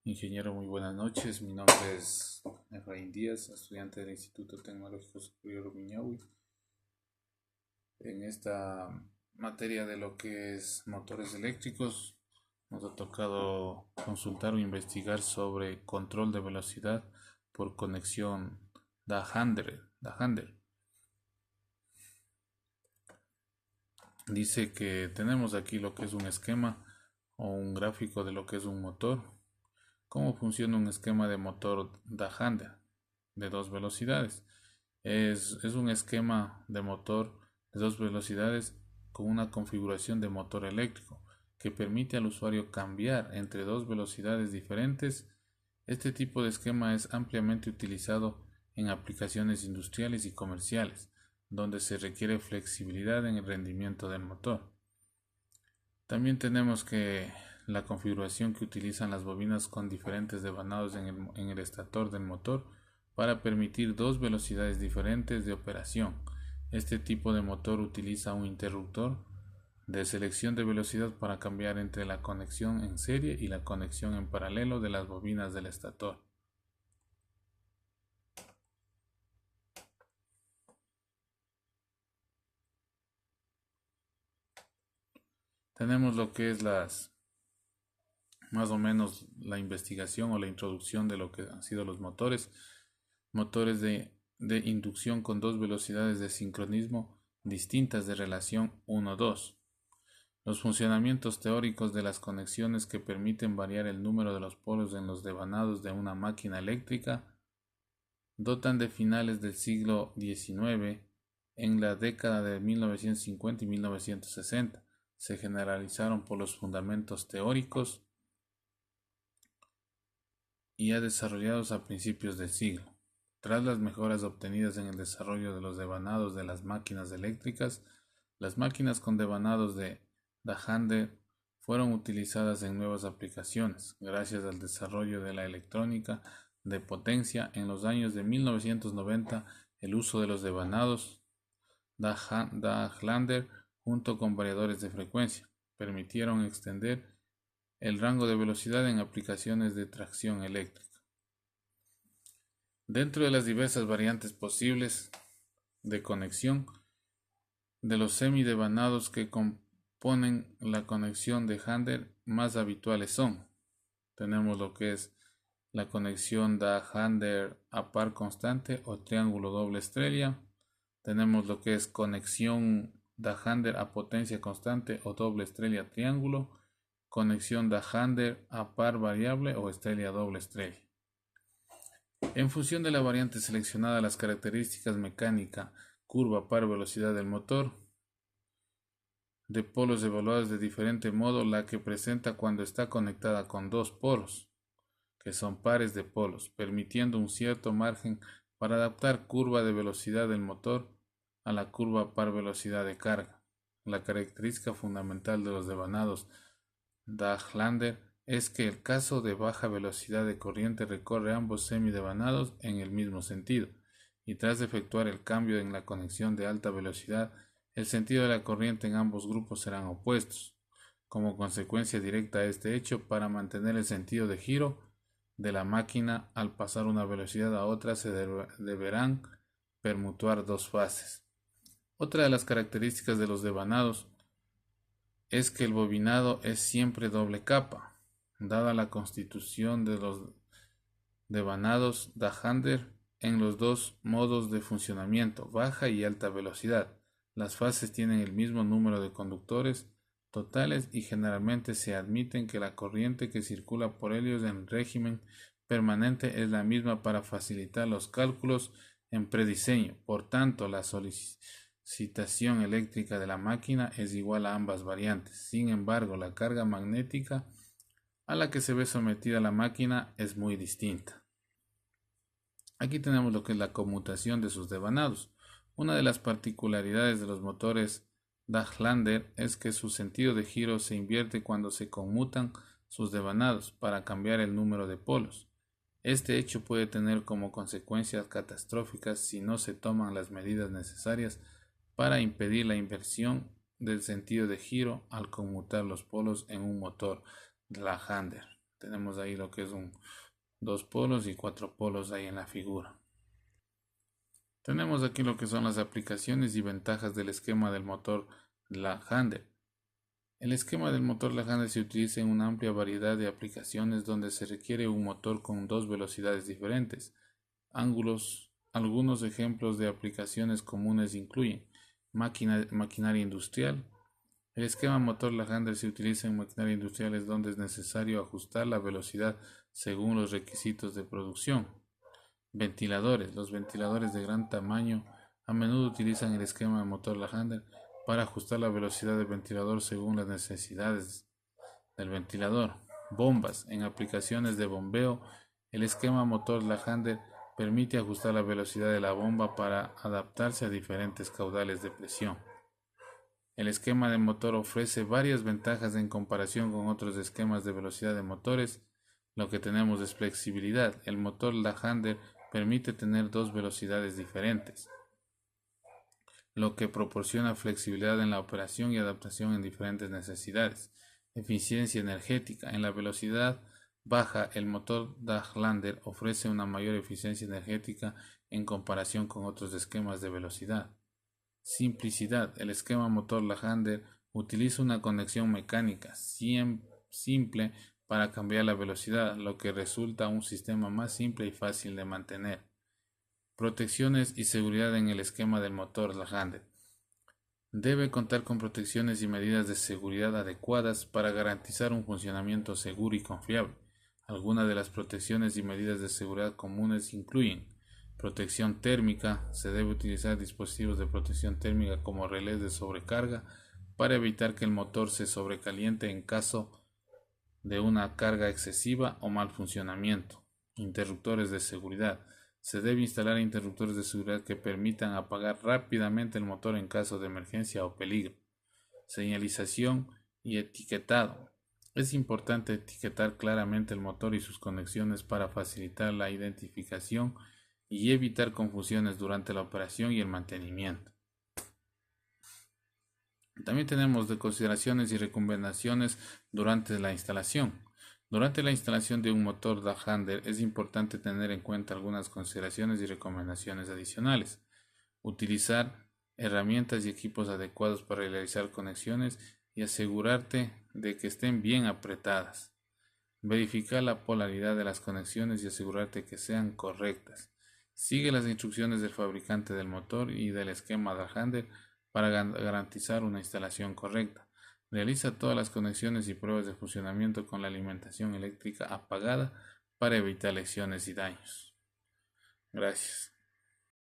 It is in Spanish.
Ingeniero, muy buenas noches. Mi nombre es Efraín Díaz, estudiante del Instituto Tecnológico Superior Rumiñahui. En esta materia de lo que es motores eléctricos, nos ha tocado consultar o investigar sobre control de velocidad por conexión Dahander. Dice que tenemos aquí lo que es un esquema o un gráfico de lo que es un motor. ¿Cómo funciona un esquema de motor Dahander de dos velocidades? Es un esquema de motor de dos velocidades con una configuración de motor eléctrico que permite al usuario cambiar entre dos velocidades diferentes. Este tipo de esquema es ampliamente utilizado en aplicaciones industriales y comerciales, donde se requiere flexibilidad en el rendimiento del motor. También tenemos que la configuración que utilizan las bobinas con diferentes devanados en el estator del motor para permitir dos velocidades diferentes de operación. Este tipo de motor utiliza un interruptor de selección de velocidad para cambiar entre la conexión en serie y la conexión en paralelo de las bobinas del estator. Tenemos lo que es más o menos la investigación o la introducción de lo que han sido los motores. Motores de inducción con dos velocidades de sincronismo distintas de relación 1-2. Los funcionamientos teóricos de las conexiones que permiten variar el número de los polos en los devanados de una máquina eléctrica datan de finales del siglo XIX. En la década de 1950 y 1960 se generalizaron por los fundamentos teóricos y ya desarrollados a principios del siglo. Tras las mejoras obtenidas en el desarrollo de los devanados de las máquinas eléctricas, las máquinas con devanados de Dahander fueron utilizadas en nuevas aplicaciones, gracias al desarrollo de la electrónica de potencia. En los años de 1990, el uso de los devanados Dahlander junto con variadores de frecuencia permitieron extender el rango de velocidad en aplicaciones de tracción eléctrica. Dentro de las diversas variantes posibles de conexión de los semidevanados que componen la conexión de Dahander, más habituales tenemos lo que es la conexión Dahander a par constante o triángulo doble estrella. Tenemos lo que es conexión Dahander a potencia constante o doble estrella triángulo. Conexión Dahander a par variable o estrella doble estrella. En función de la variante seleccionada, las características mecánica, curva, par, velocidad del motor, de polos evaluados de diferente modo, la que presenta cuando está conectada con dos polos, que son pares de polos, permitiendo un cierto margen para adaptar curva de velocidad del motor a la curva par velocidad de carga. La característica fundamental de los devanados Dahlander es que el caso de baja velocidad de corriente recorre ambos semidevanados en el mismo sentido, y tras efectuar el cambio en la conexión de alta velocidad, el sentido de la corriente en ambos grupos serán opuestos. Como consecuencia directa de este hecho, para mantener el sentido de giro de la máquina al pasar una velocidad a otra se deberán permutuar dos fases. Otra de las características de los devanados es que el bobinado es siempre doble capa, dada la constitución de los devanados Dahander en los dos modos de funcionamiento, baja y alta velocidad. Las fases tienen el mismo número de conductores totales y generalmente se admiten que la corriente que circula por ellos en régimen permanente es la misma para facilitar los cálculos en prediseño. Por tanto, la solicitación eléctrica de la máquina es igual a ambas variantes. Sin embargo, la carga magnética a la que se ve sometida la máquina es muy distinta. Aquí tenemos lo que es la conmutación de sus devanados. Una de las particularidades de los motores Dahlander es que su sentido de giro se invierte cuando se conmutan sus devanados para cambiar el número de polos. Este hecho puede tener como consecuencias catastróficas si no se toman las medidas necesarias para impedir la inversión del sentido de giro al conmutar los polos en un motor Dahlander. Tenemos ahí lo que es dos polos y 4 polos ahí en la figura. Tenemos aquí lo que son las aplicaciones y ventajas del esquema del motor Lahander. El esquema del motor Lahander se utiliza en una amplia variedad de aplicaciones donde se requiere un motor con dos velocidades diferentes. Algunos ejemplos de aplicaciones comunes incluyen maquinaria industrial. El esquema motor Lahander se utiliza en maquinaria industriales donde es necesario ajustar la velocidad según los requisitos de producción. Ventiladores. Los ventiladores de gran tamaño a menudo utilizan el esquema motor Lahander para ajustar la velocidad del ventilador según las necesidades del ventilador. Bombas. En aplicaciones de bombeo, el esquema motor Lahander permite ajustar la velocidad de la bomba para adaptarse a diferentes caudales de presión. El esquema de motor ofrece varias ventajas en comparación con otros esquemas de velocidad de motores. Lo que tenemos es flexibilidad. El motor Lahander permite tener dos velocidades diferentes, lo que proporciona flexibilidad en la operación y adaptación en diferentes necesidades. Eficiencia energética. En la velocidad baja, el motor Lahander ofrece una mayor eficiencia energética en comparación con otros esquemas de velocidad. Simplicidad. El esquema motor Lahander utiliza una conexión mecánica simple para cambiar la velocidad, lo que resulta un sistema más simple y fácil de mantener. Protecciones y seguridad en el esquema del motor Lahander. Debe contar con protecciones y medidas de seguridad adecuadas para garantizar un funcionamiento seguro y confiable. Algunas de las protecciones y medidas de seguridad comunes incluyen protección térmica. Se debe utilizar dispositivos de protección térmica como relés de sobrecarga para evitar que el motor se sobrecaliente en caso de una carga excesiva o mal funcionamiento. Interruptores de seguridad. Se debe instalar interruptores de seguridad que permitan apagar rápidamente el motor en caso de emergencia o peligro. Señalización y etiquetado. Es importante etiquetar claramente el motor y sus conexiones para facilitar la identificación y evitar confusiones durante la operación y el mantenimiento. También tenemos de consideraciones y recomendaciones durante la instalación. Durante la instalación de un motor Lahander es importante tener en cuenta algunas consideraciones y recomendaciones adicionales. Utilizar herramientas y equipos adecuados para realizar conexiones y asegurarte de que estén bien apretadas. Verificar la polaridad de las conexiones y asegurarte que sean correctas. Sigue las instrucciones del fabricante del motor y del esquema Lahander para garantizar una instalación correcta. Realiza todas las conexiones y pruebas de funcionamiento con la alimentación eléctrica apagada para evitar lesiones y daños. Gracias.